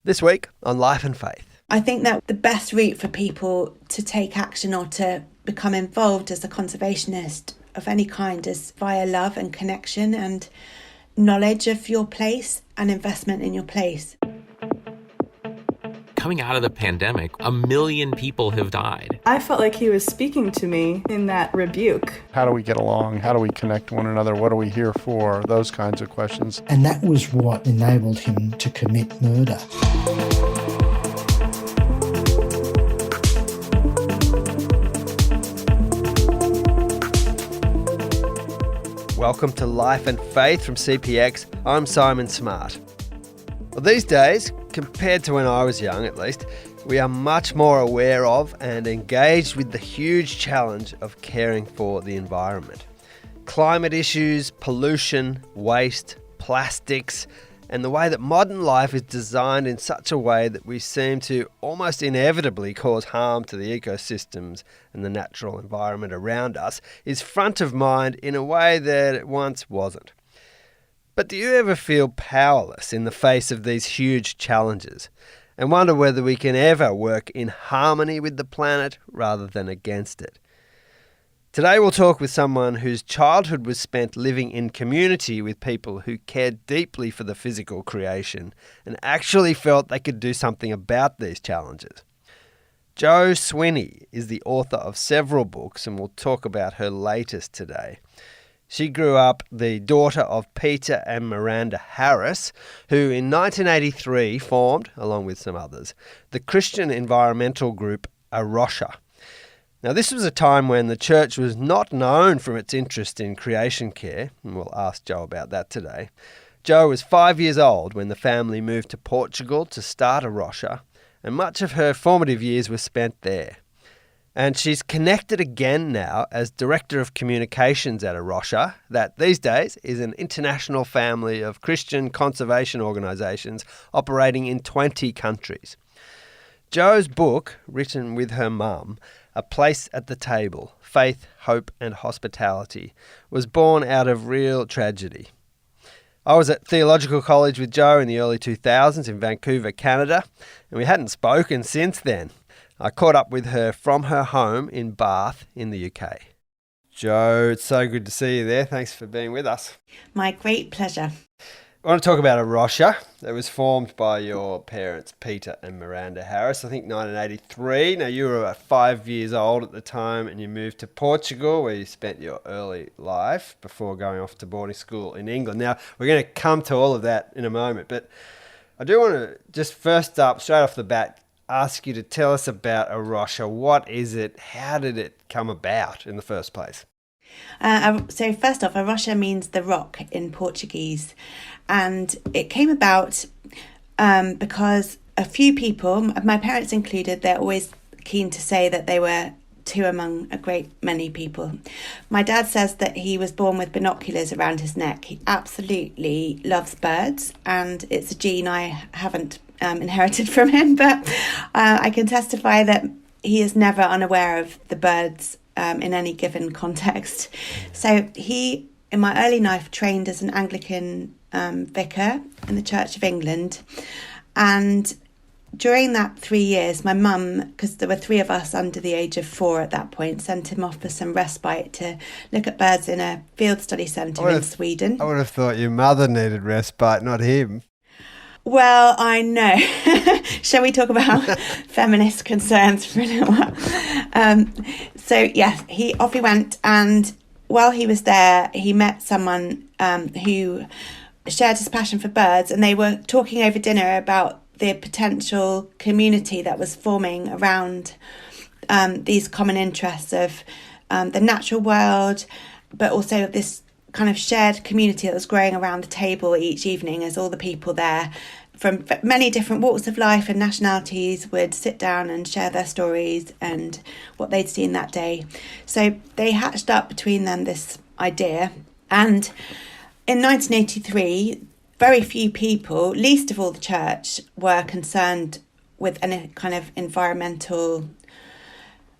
This week on Life and Faith. I think that the best route for people to take action or to become involved as a conservationist of any kind is via love and connection and knowledge of your place and investment in your place. Coming out of the pandemic, 1 million people have died. I felt like he was speaking to me in that rebuke. How do we get along? How do we connect one another? What are we here for? Those kinds of questions. And that was what enabled him to commit murder. Welcome to Life and Faith from CPX. I'm Simon Smart. Well, these days, compared to when I was young at least, we are much more aware of and engaged with the huge challenge of caring for the environment. Climate issues, pollution, waste, plastics, and the way that modern life is designed in such a way that we seem to almost inevitably cause harm to the ecosystems and the natural environment around us is front of mind in a way that it once wasn't. But do you ever feel powerless in the face of these huge challenges and wonder whether we can ever work in harmony with the planet rather than against it? Today we'll talk with someone whose childhood was spent living in community with people who cared deeply for the physical creation and actually felt they could do something about these challenges. Jo Swinney is the author of several books, and we'll talk about her latest today. She grew up the daughter of Peter and Miranda Harris, who in 1983 formed, along with some others, the Christian environmental group A Rocha. Now, this was a time when the church was not known for its interest in creation care, and we'll ask Jo about that today. Jo was 5 years old when the family moved to Portugal to start A Rocha, and much of her formative years were spent there. And she's connected again now as Director of Communications at A Rocha, that these days is an international family of Christian conservation organisations operating in 20 countries. Jo's book, written with her mum, A Place at the Table, Faith, Hope and Hospitality, was born out of real tragedy. I was at theological college with Jo in the early 2000s in Vancouver, Canada, and we hadn't spoken since then. I caught up with her from her home in Bath in the UK. Jo, it's so good to see you there. Thanks for being with us. My great pleasure. I want to talk about A Rocha. It was formed by your parents, Peter and Miranda Harris, I think 1983. Now, you were about 5 years old at the time and you moved to Portugal where you spent your early life before going off to boarding school in England. Now, we're going to come to all of that in a moment, but I do want to just first up, straight off the bat, ask you to tell us about A Rocha. What is it? How did it come about in the first place? So first off, A Rocha means the rock in Portuguese. And it came about because a few people, my parents included, they're always keen to say that they were two among a great many people. My dad says that he was born with binoculars around his neck. He absolutely loves birds, and it's a gene I haven't inherited from him, but I can testify that he is never unaware of the birds in any given context. So he, in my early life, trained as an Anglican vicar in the Church of England, and during that 3 years, my mum, because there were three of us under the age of 4 at that point, sent him off for some respite to look at birds in a field study centre in Sweden. I would have thought your mother needed respite, not him. Well, I know. Shall we talk about feminist concerns for a little while? So, yes, off he went, and while he was there, he met someone who shared his passion for birds, and they were talking over dinner about the potential community that was forming around these common interests of the natural world, but also this kind of shared community that was growing around the table each evening as all the people there from many different walks of life and nationalities would sit down and share their stories and what they'd seen that day. So they hatched up between them this idea, and in 1983, very few people, least of all the church, were concerned with any kind of environmental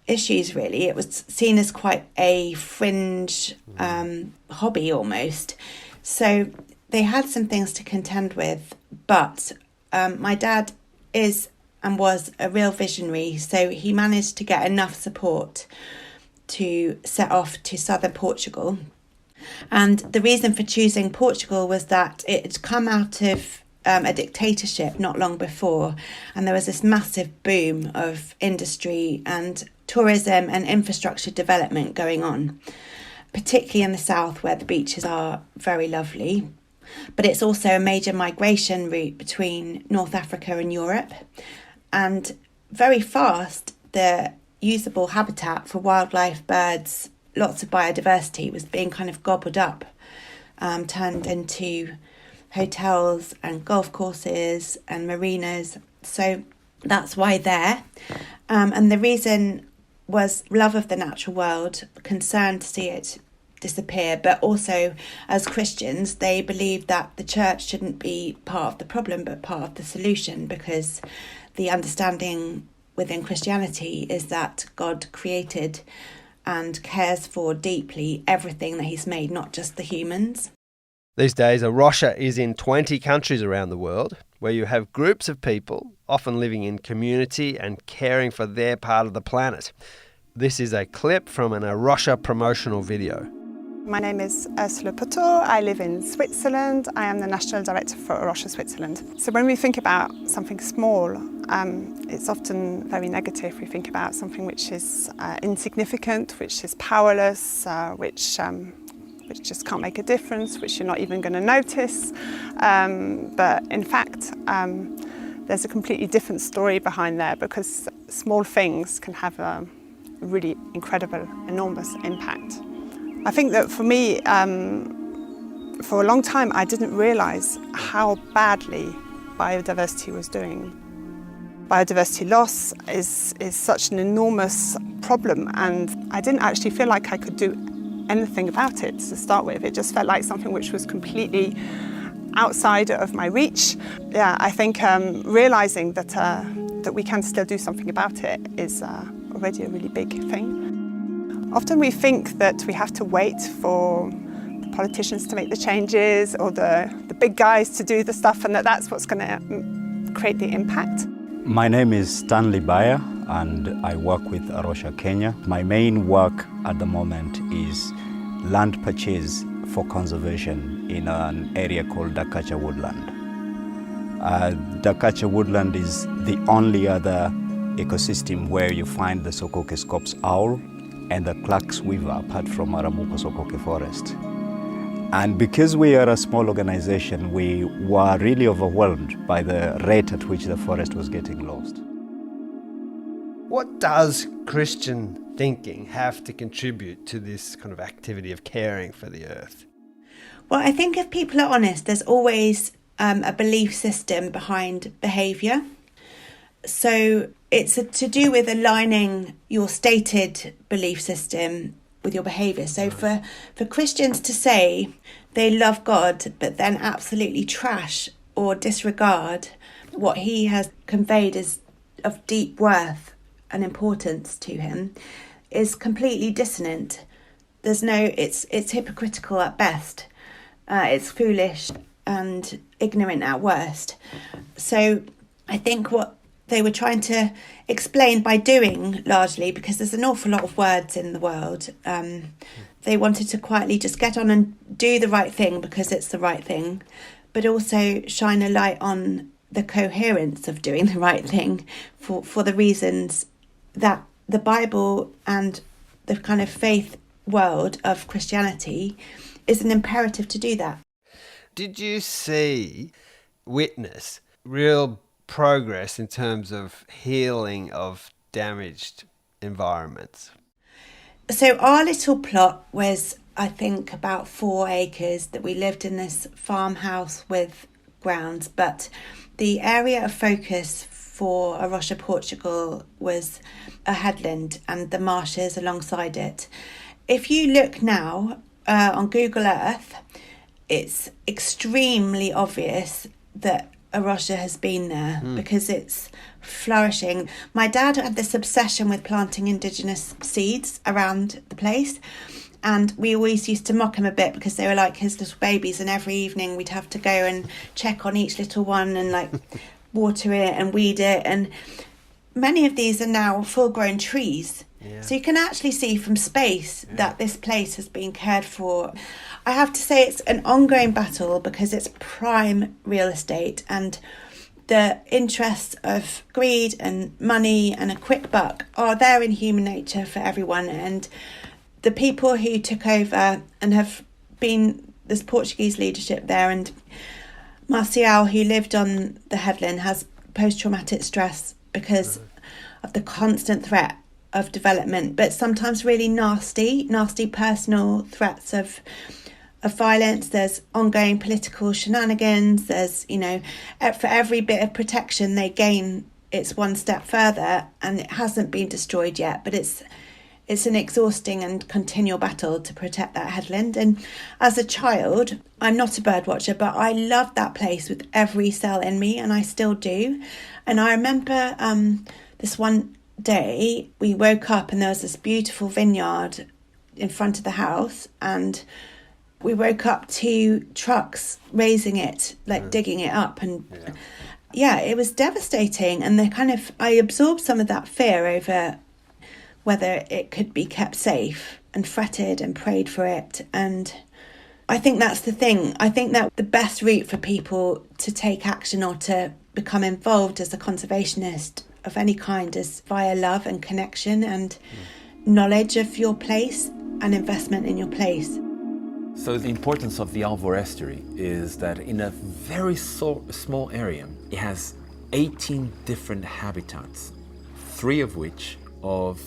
issues, really. It was seen as quite a fringe hobby almost. So they had some things to contend with, but my dad is and was a real visionary, so he managed to get enough support to set off to southern Portugal. And the reason for choosing Portugal was that it had come out of a dictatorship not long before, and there was this massive boom of industry and tourism and infrastructure development going on, particularly in the south where the beaches are very lovely. But it's also a major migration route between North Africa and Europe. And very fast, the usable habitat for wildlife, birds, lots of biodiversity was being kind of gobbled up, turned into hotels and golf courses and marinas. So that's why there. And the reason was love of the natural world, concern to see it disappear, but also as Christians, they believed that the church shouldn't be part of the problem, but part of the solution, because the understanding within Christianity is that God created and cares for deeply everything that he's made, not just the humans. These days, a Rocha is in 20 countries around the world, where you have groups of people, often living in community and caring for their part of the planet. This is a clip from an Rocha promotional video. My name is Ursula Puto. I live in Switzerland. I am the National Director for Rocha Switzerland. So when we think about something small, it's often very negative. We think about something which is insignificant, which is powerless, which just can't make a difference, which you're not even going to notice. But in fact, there's a completely different story behind there, because small things can have a really incredible, enormous impact. I think that for me, for a long time, I didn't realise how badly biodiversity was doing. Biodiversity loss is such an enormous problem, and I didn't actually feel like I could do anything about it to start with. It just felt like something which was completely outside of my reach. Yeah, I think realising that we can still do something about it is already a really big thing. Often we think that we have to wait for the politicians to make the changes or the big guys to do the stuff, and that's what's going to create the impact. My name is Stanley Bayer and I work with Rocha Kenya. My main work at the moment is land purchase for conservation in an area called Dakacha Woodland. Dakacha Woodland is the only other ecosystem where you find the Sokoke scops owl and the Clark's weaver, apart from Arabuko Sokoke forest. And because we are a small organization, we were really overwhelmed by the rate at which the forest was getting lost. What does Christian thinking have to contribute to this kind of activity of caring for the earth? Well, I think if people are honest, there's always a belief system behind behaviour. So it's to do with aligning your stated belief system with your behaviour. So for Christians to say they love God, but then absolutely trash or disregard what he has conveyed as of deep worth and importance to him is completely dissonant. It's hypocritical at best. It's foolish and ignorant at worst. So I think what they were trying to explain by doing, largely, because there's an awful lot of words in the world, they wanted to quietly just get on and do the right thing because it's the right thing, but also shine a light on the coherence of doing the right thing for the reasons that the Bible and the kind of faith world of Christianity is an imperative to do that. Did you witness real progress in terms of healing of damaged environments? So our little plot was, I think, about 4 acres that we lived in this farmhouse with grounds, but the area of focus for Rocha, Portugal was a headland and the marshes alongside it. If you look now on Google Earth, it's extremely obvious that Rocha has been there because it's flourishing. My dad had this obsession with planting indigenous seeds around the place, and we always used to mock him a bit because they were like his little babies, and every evening we'd have to go and check on each little one and water it and weed it, and many of these are now full-grown trees. Yeah. So you can actually see from space that this place has been cared for. I have to say it's an ongoing battle because it's prime real estate, and the interests of greed and money and a quick buck are there in human nature for everyone. And the people who took over and have been, there's Portuguese leadership there, and Marcial, who lived on the headland, has post-traumatic stress because of the constant threat of development, but sometimes really nasty personal threats of violence. There's ongoing political shenanigans. There's, for every bit of protection they gain, it's one step further, and it hasn't been destroyed yet, but it's an exhausting and continual battle to protect that headland. And as a child, I'm not a bird watcher, but I loved that place with every cell in me, and I still do. And I remember this one day we woke up and there was this beautiful vineyard in front of the house, and we woke up to trucks raising it, digging it up, and it was devastating. And I absorbed some of that fear over whether it could be kept safe, and fretted and prayed for it. And I think that's the thing. I think that the best route for people to take action or to become involved as a conservationist of any kind is via love and connection and knowledge of your place and investment in your place. So the importance of the Alvor Estuary is that in a very small area, it has 18 different habitats, 3 of which of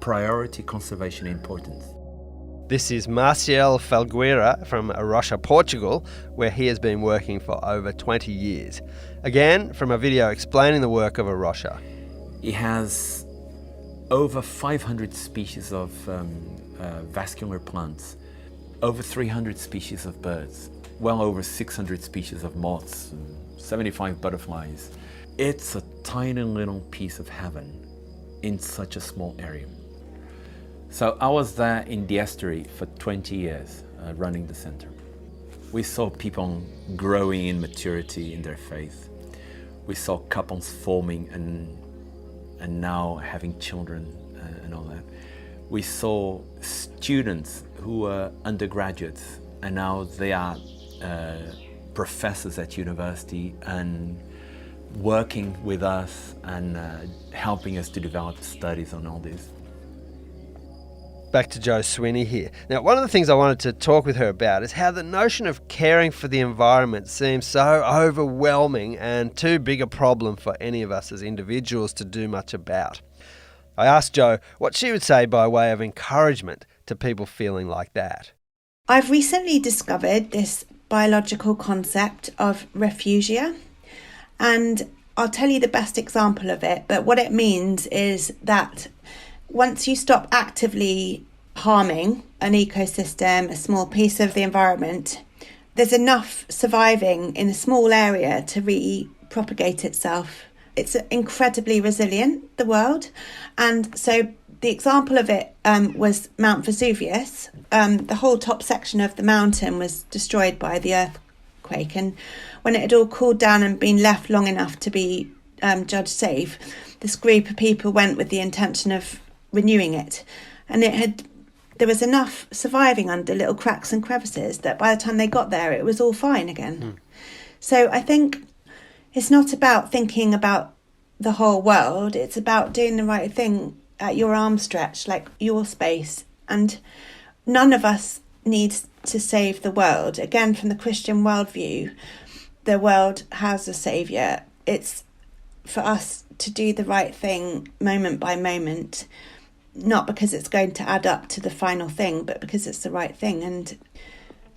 priority conservation importance. This is Marcial Felgueira from Arrocha, Portugal, where he has been working for over 20 years. Again, from a video explaining the work of Arrocha. It has over 500 species of vascular plants, over 300 species of birds, well over 600 species of moths, 75 butterflies. It's a tiny little piece of heaven in such a small area. So I was there in the estuary for 20 years, running the center. We saw people growing in maturity in their faith. We saw couples forming and now having children and all that. We saw students who were undergraduates and now they are professors at university and working with us and helping us to develop studies on all this. Back to Jo Swinney here. Now, one of the things I wanted to talk with her about is how the notion of caring for the environment seems so overwhelming and too big a problem for any of us as individuals to do much about. I asked Jo what she would say by way of encouragement to people feeling like that. I've recently discovered this biological concept of refugia, and I'll tell you the best example of it, but what it means is that once you stop actively harming an ecosystem, a small piece of the environment, there's enough surviving in a small area to re-propagate itself. It's incredibly resilient, the world. And so the example of it was Mount Vesuvius. The whole top section of the mountain was destroyed by the earthquake. And when it had all cooled down and been left long enough to be judged safe, this group of people went with the intention of renewing it, and there was enough surviving under little cracks and crevices that by the time they got there it was all fine again. So I think it's not about thinking about the whole world, it's about doing the right thing at your arm's stretch, like your space. And none of us needs to save the world. Again, from the Christian worldview, the world has a saviour. It's for us to do the right thing moment by moment, not because it's going to add up to the final thing, but because it's the right thing. And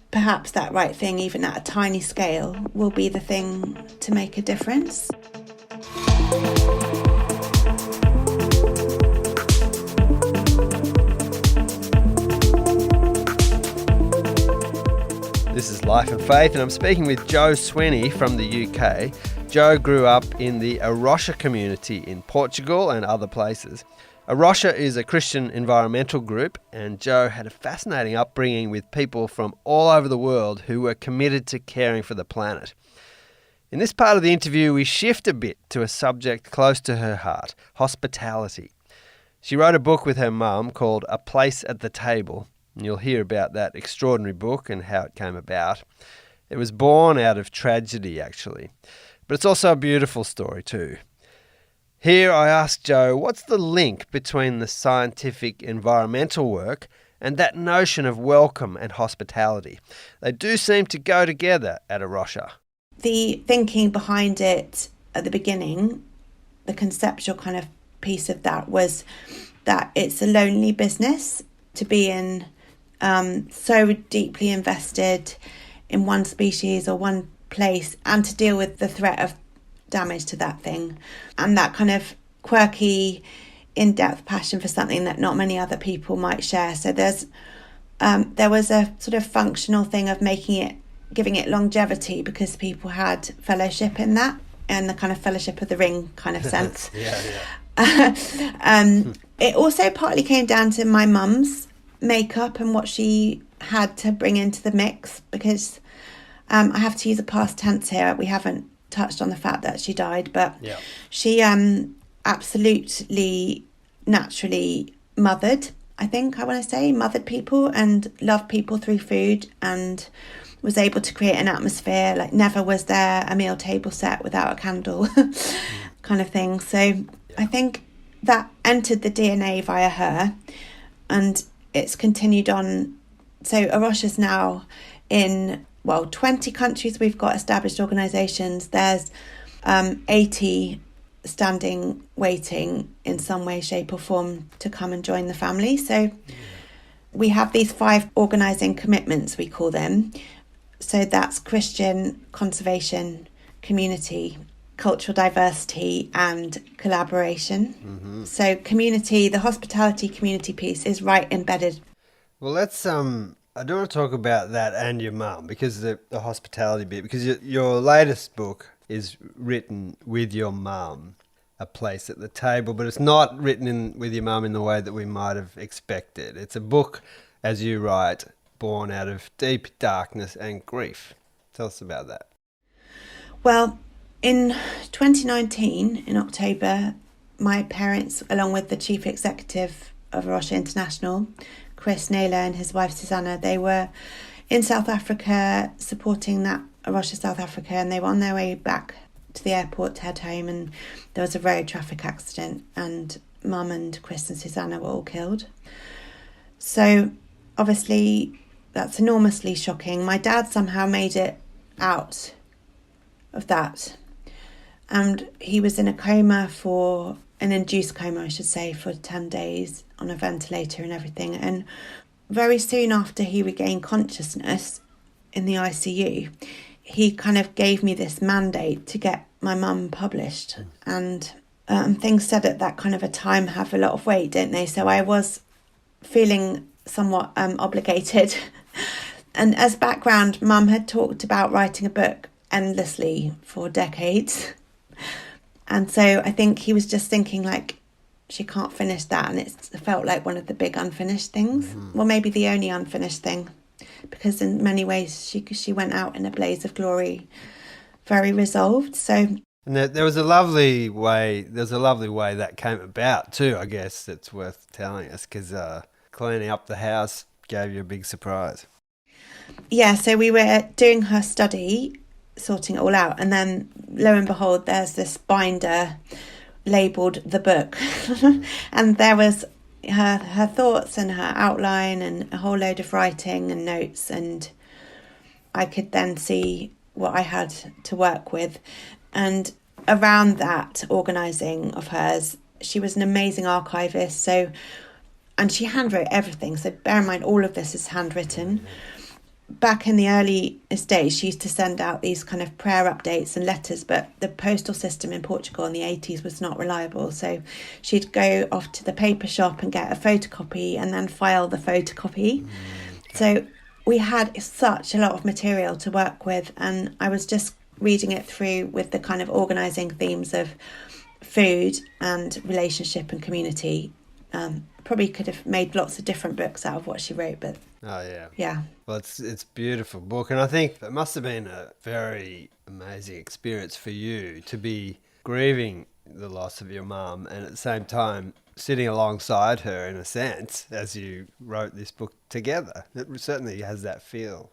perhaps that right thing, even at a tiny scale, will be the thing to make a difference. This is Life and Faith, and I'm speaking with Jo Swinney from the UK. Jo grew up in the Arrocha community in Portugal and other places. Arrocha is a Christian environmental group, and Jo had a fascinating upbringing with people from all over the world who were committed to caring for the planet. In this part of the interview, we shift a bit to a subject close to her heart, hospitality. She wrote a book with her mum called A Place at the Table, and you'll hear about that extraordinary book and how it came about. It was born out of tragedy, actually, but it's also a beautiful story too. Here I asked Jo, what's the link between the scientific environmental work and that notion of welcome and hospitality? They do seem to go together at A Rocha. The thinking behind it at the beginning, the conceptual kind of piece of that was that it's a lonely business to be in, so deeply invested in one species or one place, and to deal with the threat of damage to that thing, and that kind of quirky, in-depth passion for something that not many other people might share. So there was a sort of functional thing of giving it longevity, because people had fellowship in that, and the kind of fellowship of the ring kind of sense. It also partly came down to my mum's makeup and what she had to bring into the mix, because I have to use a past tense here. We haven't touched on the fact that she died, but she absolutely naturally mothered people and loved people through food, and was able to create an atmosphere. Like, never was there a meal table set without a candle kind of thing. So I think that entered the DNA via her, and it's continued on. So A Rocha's now in 20 countries. We've got established organisations. There's 80 standing waiting in some way, shape or form to come and join the family. So we have these 5 organising commitments, we call them. So that's Christian, conservation, community, cultural diversity and collaboration. So community, the hospitality community piece is right embedded. Well, let's I do want to talk about that and your mum, because the hospitality bit, because your latest book is written with your mum, A Place at the Table, but it's not written with your mum in the way that we might have expected. It's a book, as you write, born out of deep darkness and grief. Tell us about that. Well, in 2019, in October, my parents, along with the chief executive of A Rocha International, Chris Naylor, and his wife Susanna, they were in South Africa supporting that A Rocha South Africa, and they were on their way back to the airport to head home, and there was a road traffic accident, and Mum and Chris and Susanna were all killed. So obviously that's enormously shocking. My dad somehow made it out of that, and he was in a coma, for an induced coma I should say, for 10 days on a ventilator and everything. And very soon after he regained consciousness in the ICU, he kind of gave me this mandate to get my mum published. And things said at that kind of a time have a lot of weight, don't they? So I was feeling somewhat obligated. And as background, Mum had talked about writing a book endlessly for decades. And so I think he was just thinking, like, she can't finish that. And it felt like one of the big unfinished things. Well, maybe the only unfinished thing, because in many ways she went out in a blaze of glory, very resolved. So, and there was a lovely way. There's a lovely way that came about too. I guess it's worth telling us, because cleaning up the house gave you a big surprise. Yeah. So we were doing her study, sorting it all out, and then lo and behold, there's this binder labelled the book, and there was her thoughts and her outline and a whole load of writing and notes, and I could then see what I had to work with. And around that organising of hers, she was an amazing archivist, so, and she handwrote everything, so bear in mind all of this is handwritten. Back in the early days, she used to send out these kind of prayer updates and letters, but the postal system in Portugal in the 80s was not reliable. So she'd go off to the paper shop and get a photocopy and then file the photocopy. So we had such a lot of material to work with, and I was just reading it through with the kind of organising themes of food and relationship and community. Probably could have made lots of different books out of what she wrote, but Oh, yeah. Yeah. Well, it's a beautiful book, and I think it must have been a very amazing experience for you to be grieving the loss of your mum and at the same time sitting alongside her, in a sense, as you wrote this book together. It certainly has that feel.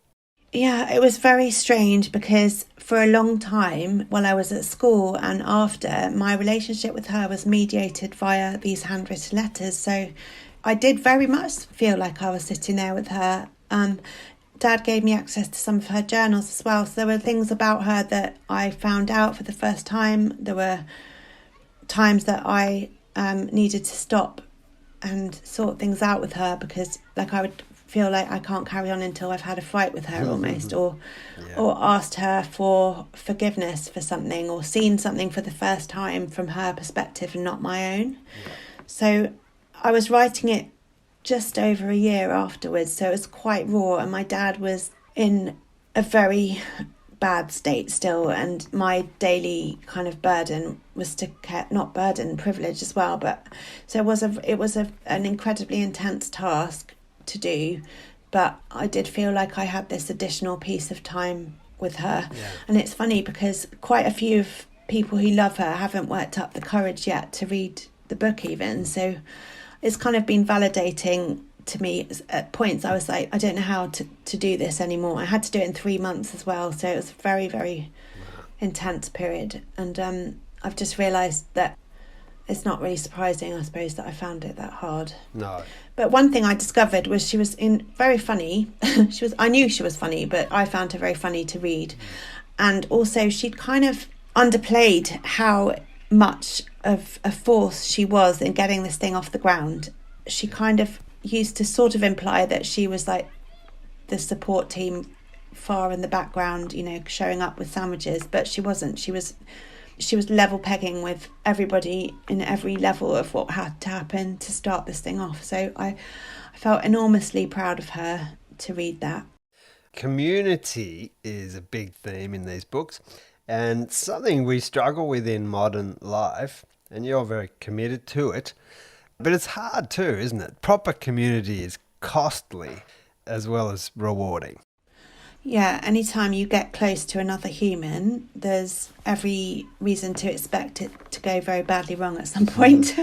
Yeah, it was very strange because for a long time while I was at school and after, my relationship with her was mediated via these handwritten letters. So I did very much feel like I was sitting there with her. Dad gave me access to some of her journals as well. So there were things about her that I found out for the first time. There were times that I needed to stop and sort things out with her because I would feel like I can't carry on until I've had a fight with her almost, or asked her for forgiveness for something, or seen something for the first time from her perspective and not my own. So I was writing it just over a year afterwards, so it was quite raw, and my dad was in a very bad state still, and my daily kind of burden was to care, not burden, privilege as well, but so it was an incredibly intense task to do, but I did feel like I had this additional piece of time with her. And it's funny because quite a few of people who love her haven't worked up the courage yet to read the book even, so it's kind of been validating to me. At points I was like, I don't know how to do this anymore. I had to do it in 3 months as well, so it was a very, very intense period, and I've just realised that it's not really surprising, I suppose, that I found it that hard. No. But one thing I discovered was she was very funny. I knew she was funny, but I found her very funny to read. And also she'd kind of underplayed how much of a force she was in getting this thing off the ground. She kind of used to sort of imply that she was like the support team far in the background, showing up with sandwiches, but she wasn't. She was level pegging with everybody in every level of what had to happen to start this thing off. So I felt enormously proud of her to read that. Community is a big theme in these books, and something we struggle with in modern life, and you're very committed to it. But it's hard too, isn't it? Proper community is costly as well as rewarding. Yeah, anytime you get close to another human, there's every reason to expect it to go very badly wrong at some point.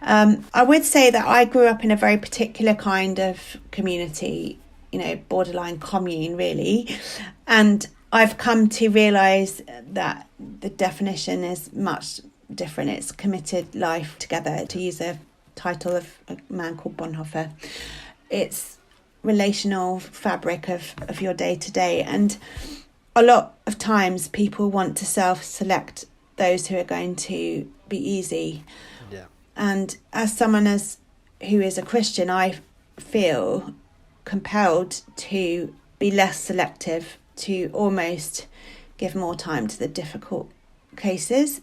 I would say that I grew up in a very particular kind of community, borderline commune, really. And I've come to realise that the definition is much different. It's committed life together, to use a title of a man called Bonhoeffer. It's relational fabric of your day-to-day, and a lot of times people want to self-select those who are going to be easy. And as someone who is a Christian, I feel compelled to be less selective, to almost give more time to the difficult cases.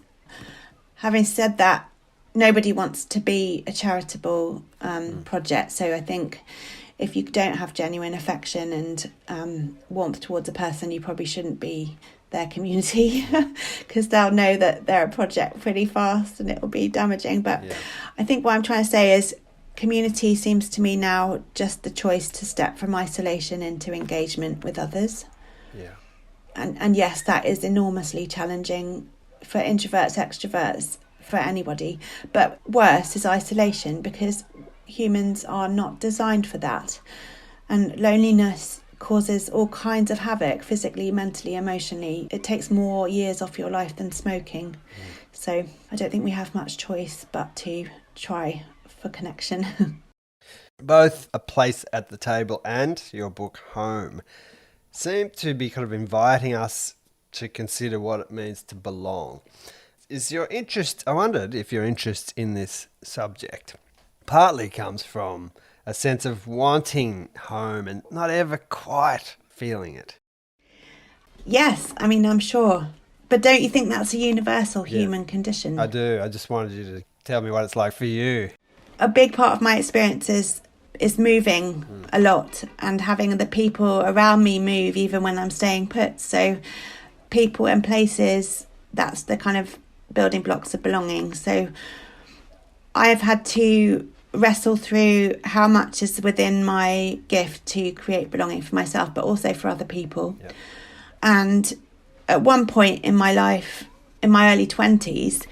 Having said that, nobody wants to be a charitable project, so I think if you don't have genuine affection and warmth towards a person, you probably shouldn't be their community, because they'll know that they're a project pretty fast and it will be damaging. But I think what I'm trying to say is community seems to me now just the choice to step from isolation into engagement with others. And yes, that is enormously challenging for introverts, extroverts, for anybody. But worse is isolation, because humans are not designed for that, and loneliness causes all kinds of havoc, physically, mentally, emotionally. It takes more years off your life than smoking. So I don't think we have much choice but to try for connection. Both A Place at the Table and your book Home seem to be kind of inviting us to consider what it means to belong. I wondered if your interest in this subject partly comes from a sense of wanting home and not ever quite feeling it. Yes, I mean, I'm sure. But don't you think that's a universal human condition? I do. I just wanted you to tell me what it's like for you. A big part of my experience is moving a lot and having the people around me move even when I'm staying put. So people and places, that's the kind of building blocks of belonging. So I have had to wrestle through how much is within my gift to create belonging for myself, but also for other people. Yep. And at one point in my life, in my early 20s,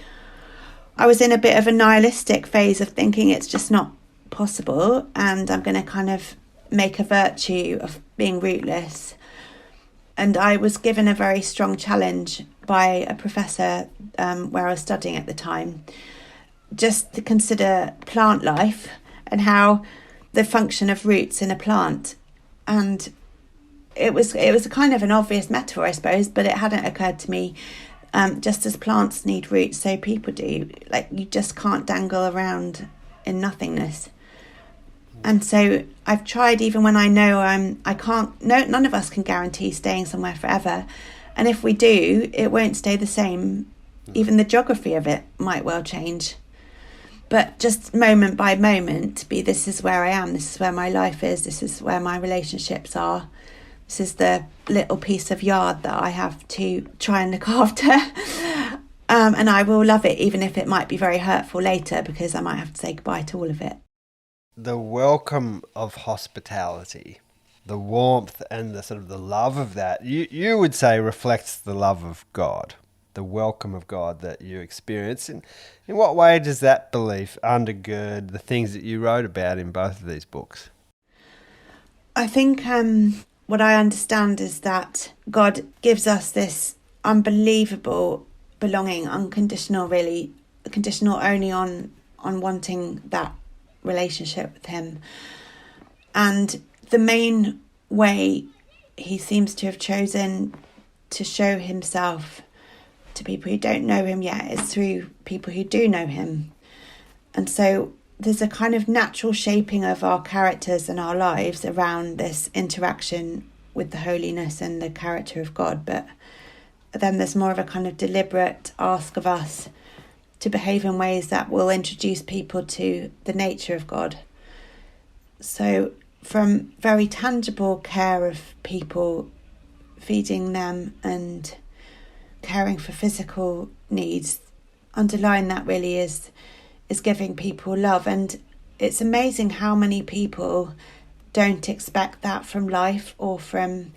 I was in a bit of a nihilistic phase of thinking it's just not possible, and I'm going to kind of make a virtue of being rootless. And I was given a very strong challenge by a professor where I was studying at the time, just to consider plant life and how the function of roots in a plant. And it was a kind of an obvious metaphor, I suppose, but it hadn't occurred to me. Just as plants need roots, so people do. Like, you just can't dangle around in nothingness. And so I've tried, even when I know I can't, none of us can guarantee staying somewhere forever. And if we do, it won't stay the same. Even the geography of it might well change. But just moment by moment, this is where I am, this is where my life is, this is where my relationships are. This is the little piece of yard that I have to try and look after. And I will love it, even if it might be very hurtful later, because I might have to say goodbye to all of it. The welcome of hospitality, the warmth and the sort of the love of that, you would say reflects the love of God, the welcome of God that you experience. In what way does that belief undergird the things that you wrote about in both of these books? I think what I understand is that God gives us this unbelievable belonging, unconditional, really, conditional only on wanting that relationship with him. And the main way he seems to have chosen to show himself to people who don't know him yet is through people who do know him. And so there's a kind of natural shaping of our characters and our lives around this interaction with the holiness and the character of God. But then there's more of a kind of deliberate ask of us to behave in ways that will introduce people to the nature of God. So from very tangible care of people, feeding them and caring for physical needs, underlying that really is giving people love. And it's amazing how many people don't expect that from life or from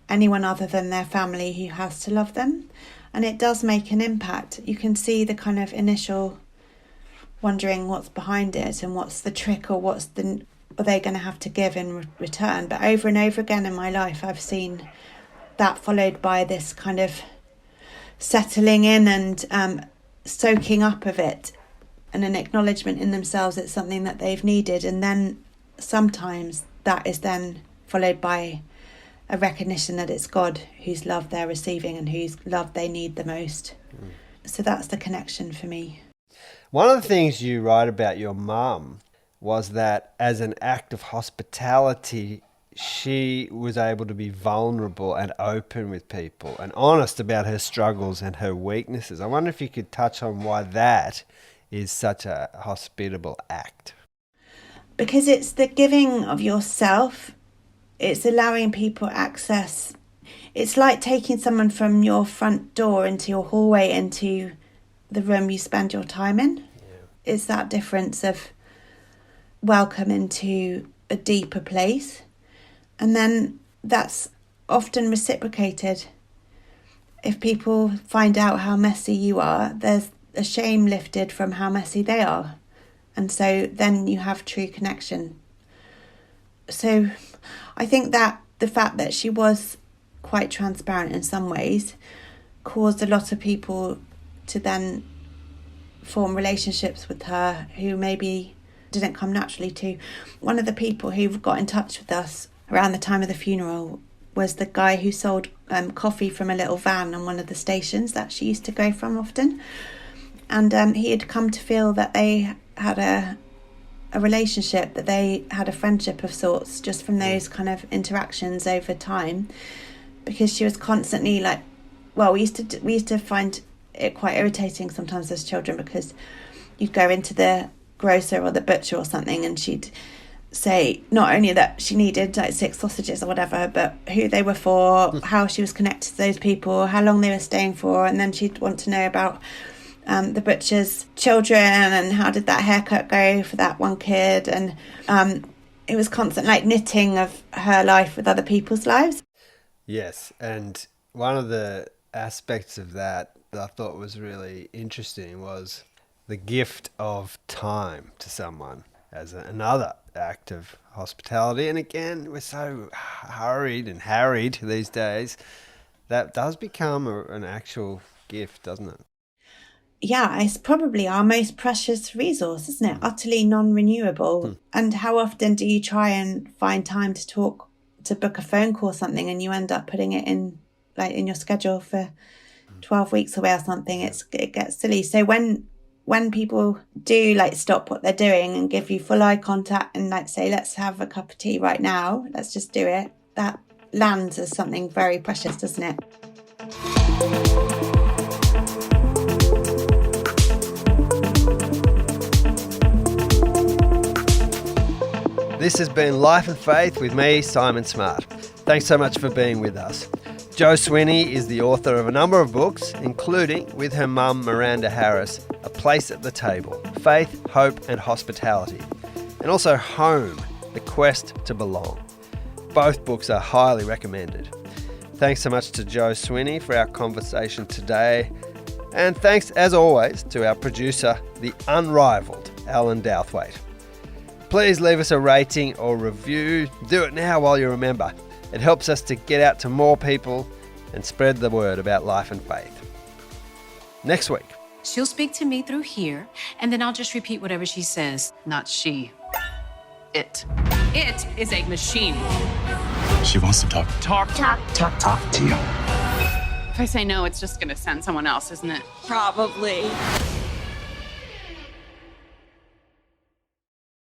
anyone other than their family who has to love them. And it does make an impact. You can see the kind of initial wondering what's behind it and what's the trick, or are they going to have to give in return. But over and over again in my life, I've seen that followed by this kind of settling in and soaking up of it, and an acknowledgement in themselves it's something that they've needed. And then sometimes that is then followed by a recognition that it's God whose love they're receiving and whose love they need the most. So that's the connection for me. One of the things you write about your mum was that as an act of hospitality, she was able to be vulnerable and open with people and honest about her struggles and her weaknesses. I wonder if you could touch on why that is such a hospitable act. Because it's the giving of yourself. It's allowing people access. It's like taking someone from your front door into your hallway, into the room you spend your time in. Yeah. It's that difference of welcome into a deeper place. And then that's often reciprocated. If people find out how messy you are, there's a shame lifted from how messy they are. And so then you have true connection. So I think that the fact that she was quite transparent in some ways caused a lot of people to then form relationships with her who maybe didn't come naturally to. One of the people who got in touch with us around the time of the funeral was the guy who sold coffee from a little van on one of the stations that she used to go from often. And he had come to feel that they had a relationship, that they had a friendship of sorts just from those kind of interactions over time, because she was constantly like, well, we used to find it quite irritating sometimes as children, because you'd go into the grocer or the butcher or something and she'd say not only that she needed like 6 sausages or whatever, but who they were for, how she was connected to those people, how long they were staying for, and then she'd want to know about the butcher's children and how did that haircut go for that one kid. And it was constant like knitting of her life with other people's lives. Yes, and one of the aspects of that I thought was really interesting was the gift of time to someone as another act of hospitality. And again, we're so hurried and harried these days. That does become an actual gift, doesn't it? Yeah, it's probably our most precious resource, isn't it? Utterly non-renewable. And how often do you try and find time to book a phone call or something, and you end up putting it in your schedule for 12 weeks away or something? It gets silly. So when people do like stop what they're doing and give you full eye contact and like say, let's have a cup of tea right now, let's just do it, that lands as something very precious, doesn't it? This has been Life and Faith with me, Simon Smart. Thanks so much for being with us. Jo Swinney is the author of a number of books, including, with her mum Miranda Harris, A Place at the Table, Faith, Hope and Hospitality, and also Home, The Quest to Belong. Both books are highly recommended. Thanks so much to Jo Swinney for our conversation today. And thanks, as always, to our producer, the unrivalled Alan Douthwaite. Please leave us a rating or review. Do it now while you remember. It helps us to get out to more people and spread the word about life and faith. Next week. She'll speak to me through here, and then I'll just repeat whatever she says. Not she. It. It is a machine. She wants to talk. Talk to you. If I say no, it's just going to send someone else, isn't it? Probably.